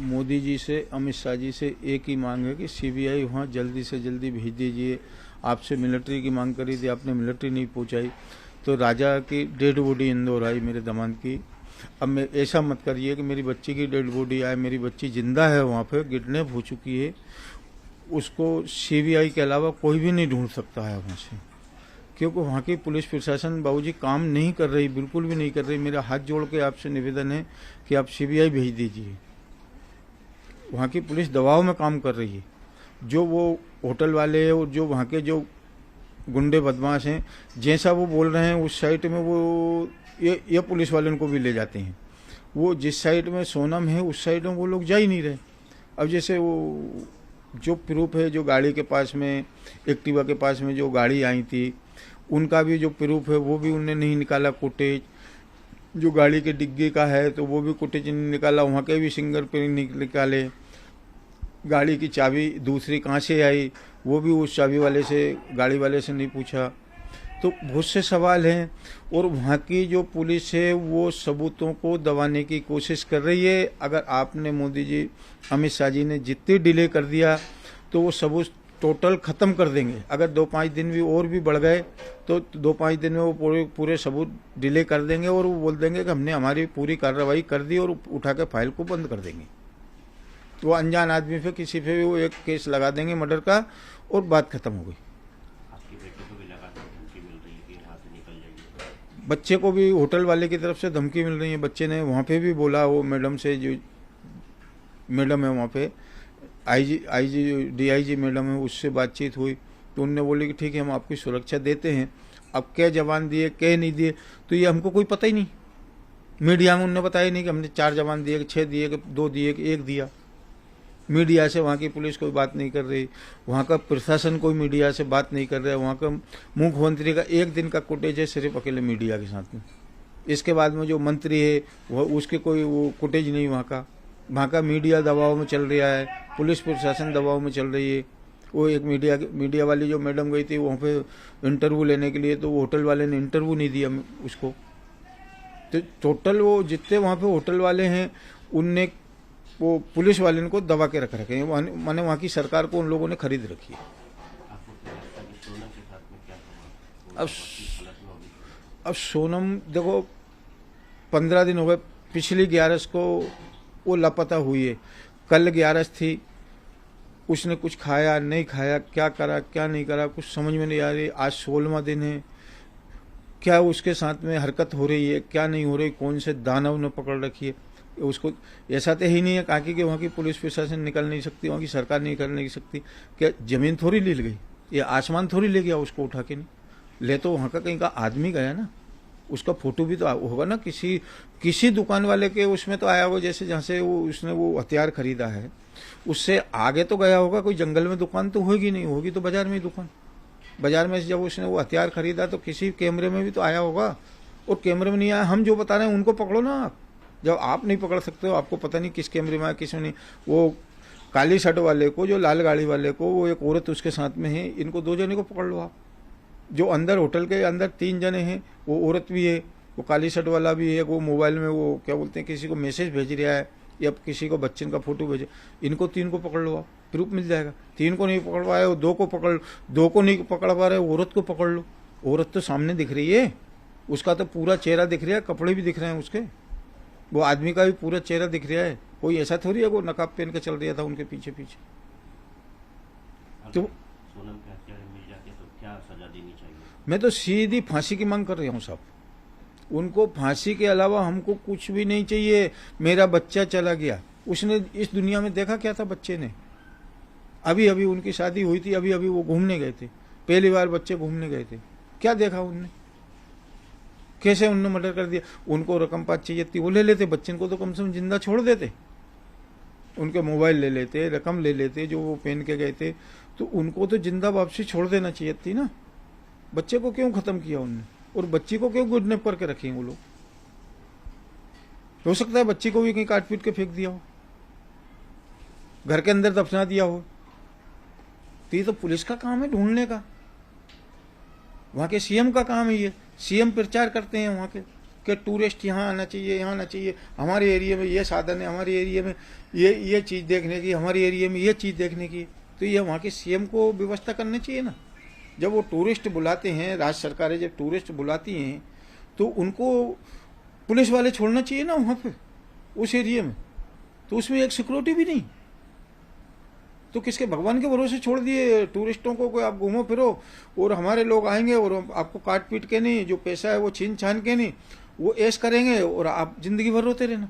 मोदी जी से, अमित शाह जी से एक ही मांग है कि सीबीआई वहाँ जल्दी से जल्दी भेज दीजिए। आपसे मिलिट्री की मांग करी थी, आपने मिलिट्री नहीं पहुँचाई। तो राजा की डेड बॉडी इंदौर आई, मेरे दामाद की। अब मैं ऐसा मत करिए कि मेरी बच्ची की डेड बॉडी आए, मेरी बच्ची जिंदा है वहाँ पे, किडनैप हो चुकी है। उसको सीबीआई के अलावा कोई भी नहीं ढूंढ सकता है वहाँ से, क्योंकि वहाँ की पुलिस प्रशासन बाबूजी काम नहीं कर रही, बिल्कुल भी नहीं कर रही। मेरा हाथ जोड़ के आपसे निवेदन है कि आप सीबीआई भेज दीजिए। वहाँ की पुलिस दबाव में काम कर रही है। जो वो होटल वाले और जो वहाँ के जो गुंडे बदमाश हैं, जैसा वो बोल रहे हैं उस साइड में वो ये पुलिस वाले उनको भी ले जाते हैं। वो जिस साइड में सोनम है उस साइड में वो लोग जा ही नहीं रहे। अब जैसे वो जो प्रूफ है, जो गाड़ी के पास में, एक्टिवा के पास में जो गाड़ी आई थी, उनका भी जो प्रूफ है वो भी उनने नहीं निकाला फुटेज। जो गाड़ी के डिग्गी का है तो वो भी फुटेज नहीं निकाला, वहाँ के भी फिंगर प्रिंट निकाले। गाड़ी की चाबी दूसरी कहाँ से आई वो भी उस चाबी वाले से, गाड़ी वाले से नहीं पूछा। तो बहुत से सवाल हैं। और वहाँ की जो पुलिस है वो सबूतों को दबाने की कोशिश कर रही है। अगर आपने मोदी जी, अमित शाह जी ने जितनी डिले कर दिया तो वो सबूत टोटल ख़त्म कर देंगे। अगर 2-5 दिन भी और भी बढ़ गए तो 2-5 दिन में वो पूरे सबूत डिले कर देंगे और वो बोल देंगे कि हमने हमारी पूरी कार्रवाई कर दी, और उठा के फाइल को बंद कर देंगे। वो अनजान आदमी पे, किसी पे भी वो एक केस लगा देंगे मर्डर का, और बात खत्म हो गई। बच्चे को भी होटल वाले की तरफ से धमकी मिल रही है। बच्चे ने वहाँ पे भी बोला, वो मैडम से, जो मैडम है वहाँ पे आईजी डीआईजी मैडम है, उससे बातचीत हुई तो उनने बोली कि ठीक है हम आपकी सुरक्षा देते हैं। अब क्या जवान दिए क्या नहीं दिए तो ये हमको कोई पता ही नहीं। मीडिया में उनने बताया नहीं कि हमने 4 जवान दिए, 6 दिए, 2 दिए, 1 दिया। मीडिया से वहाँ की पुलिस कोई बात नहीं कर रही, वहाँ का प्रशासन कोई मीडिया से बात नहीं कर रहा है। वहाँ का मुख्यमंत्री का 1 दिन का फुटेज है सिर्फ अकेले मीडिया के साथ में। इसके बाद में जो मंत्री है वह, उसके कोई वो फुटेज नहीं वहाँ का मीडिया दबाव में चल रहा है, पुलिस प्रशासन दबाव में चल रही है। वो एक मीडिया वाली जो मैडम गई थी वहाँ पे इंटरव्यू लेने के लिए, तो वो होटल वाले ने इंटरव्यू नहीं दिया उसको। तो टोटल वो जितने वहाँ पे होटल वाले हैं उनने वो पुलिस वाले को दबा के रख रखे हैं। माने वहाँ की सरकार को उन लोगों ने खरीद रखी है। अब सोनम देखो 15 दिन हो गए, पिछली 11 को वो लापता हुई है। कल 11 थी, उसने कुछ खाया नहीं खाया, क्या करा क्या नहीं करा कुछ समझ में नहीं आ रही। आज 16वां दिन है, क्या उसके साथ में हरकत हो रही है क्या नहीं हो रही, कौन से दानव ने पकड़ रखी है उसको। ऐसा तो ही नहीं है काकी कि वहाँ की पुलिस प्रशासन निकल नहीं सकती, वहाँ की सरकार निकल नहीं सकती। क्या जमीन थोड़ी ले गई, ये आसमान थोड़ी ले गया उसको उठा के। नहीं ले तो वहाँ का कहीं का आदमी गया ना, उसका फोटो भी तो होगा ना, किसी दुकान वाले के उसमें तो आया होगा, जैसे जहाँ से उसने वो हथियार खरीदा है उससे आगे तो गया होगा। कोई जंगल में दुकान तो होगी नहीं, होगी तो बाजार में ही दुकान। बाजार में जब उसने वो हथियार खरीदा तो किसी कैमरे में भी तो आया होगा, और कैमरे में नहीं आया। हम जो बता रहे हैं उनको पकड़ो ना आप। जब आप नहीं पकड़ सकते हो, आपको पता नहीं किस कैमरे में आया किस में नहीं। वो काली शर्ट वाले को, जो लाल गाड़ी वाले को, वो एक औरत उसके साथ में है, इनको 2 जने को पकड़ लो आप। जो अंदर होटल के अंदर 3 जने हैं, वो औरत भी है, वो काली शर्ट वाला भी है। वो मोबाइल में वो क्या बोलते हैं, किसी को मैसेज भेज रहा है या किसी को बच्चन का फोटो भेजे। इनको 3 को पकड़ लो आप, प्रूफ मिल जाएगा। 3 को नहीं पकड़ पाए, 2 को पकड़, 2 को नहीं पकड़ पा रहे, औरत को पकड़ लो। औरत तो सामने दिख रही है, उसका तो पूरा चेहरा दिख रहा है, कपड़े भी दिख रहे हैं उसके। वो आदमी का भी पूरा चेहरा दिख रहा है। कोई ऐसा थोड़ी है वो नकाब पहन के चल रहा था उनके पीछे पीछे। तो सोनम के हत्यारे मिल जाते तो क्या सजा देनी चाहिए? मैं तो सीधी फांसी की मांग कर रहा हूँ साहब। उनको फांसी के अलावा हमको कुछ भी नहीं चाहिए। मेरा बच्चा चला गया, उसने इस दुनिया में देखा क्या था बच्चे ने? अभी अभी उनकी शादी हुई थी, अभी अभी वो घूमने गए थे, पहली बार बच्चे घूमने गए थे। क्या देखा उनने? कैसे उनने मर्डर कर दिया? उनको रकम 5 चाहिए थी, वो ले लेते। बच्चे को तो कम से कम जिंदा छोड़ देते। उनके मोबाइल ले लेते, रकम ले लेते जो वो पहन के गए थे, तो उनको तो जिंदा वापसी छोड़ देना चाहिए थी ना। बच्चे को क्यों खत्म किया उनने, और बच्ची को क्यों किडनैप करके रखे वो लोग? हो सकता है बच्ची को भी कहीं काट पीट के फेंक दिया हो, घर के अंदर दफना दिया हो। तो ये तो पुलिस का काम है ढूंढने का, वहां के सीएम का काम है ये। सीएम प्रचार करते हैं वहां के कि टूरिस्ट यहाँ आना चाहिए, यहाँ आना चाहिए, हमारे एरिया में ये साधन है, हमारे एरिया में ये चीज़ देखने की, हमारे एरिया में ये चीज़ देखने की। तो ये वहाँ के सीएम को व्यवस्था करनी चाहिए ना। जब वो टूरिस्ट बुलाते हैं, राज्य सरकारें जब टूरिस्ट बुलाती हैं तो उनको पुलिस वाले छोड़ना चाहिए ना वहाँ पे, उस एरिया में। तो उसमें एक सिक्योरिटी भी नहीं, तो किसके भगवान के भरोसे छोड़ दिए टूरिस्टों को, कोई आप घूमो फिरो और हमारे लोग आएंगे और आपको काट पीट के नहीं, जो पैसा है वो छीन छान के नहीं, वो ऐश करेंगे और आप जिंदगी भर रोते रहना।